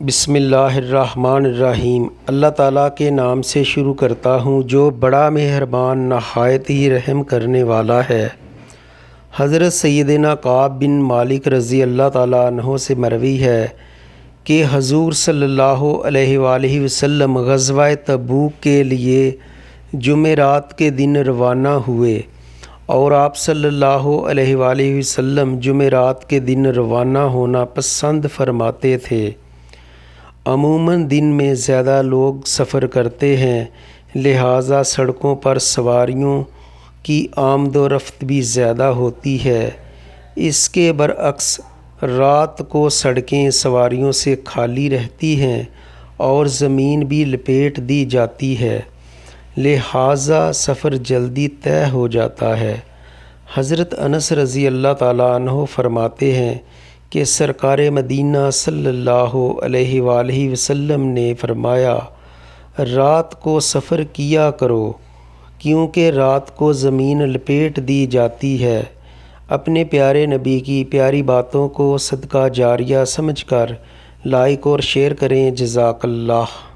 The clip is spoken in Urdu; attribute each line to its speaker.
Speaker 1: بسم اللہ الرحمن الرحیم۔ اللہ تعالیٰ کے نام سے شروع کرتا ہوں جو بڑا مہربان نہایت ہی رحم کرنے والا ہے۔ حضرت سیدنا کعب بن مالک رضی اللہ تعالیٰ عنہ سے مروی ہے کہ حضور صلی اللہ علیہ وآلہ وسلم غزوہ تبوک کے لیے جمعرات کے دن روانہ ہوئے اور آپ صلی اللہ علیہ وآلہ وسلم جمعرات کے دن روانہ ہونا پسند فرماتے تھے۔ عموماً دن میں زیادہ لوگ سفر کرتے ہیں، لہٰذا سڑکوں پر سواریوں کی آمد و رفت بھی زیادہ ہوتی ہے۔ اس کے برعکس رات کو سڑکیں سواریوں سے خالی رہتی ہیں اور زمین بھی لپیٹ دی جاتی ہے، لہٰذا سفر جلدی طے ہو جاتا ہے۔ حضرت انس رضی اللہ تعالیٰ عنہ فرماتے ہیں کہ سرکار مدینہ صلی اللہ علیہ وآلہ وسلم نے فرمایا، رات کو سفر کیا کرو کیونکہ رات کو زمین لپیٹ دی جاتی ہے۔ اپنے پیارے نبی کی پیاری باتوں کو صدقہ جاریہ سمجھ کر لائک اور شیئر کریں۔ جزاک اللہ۔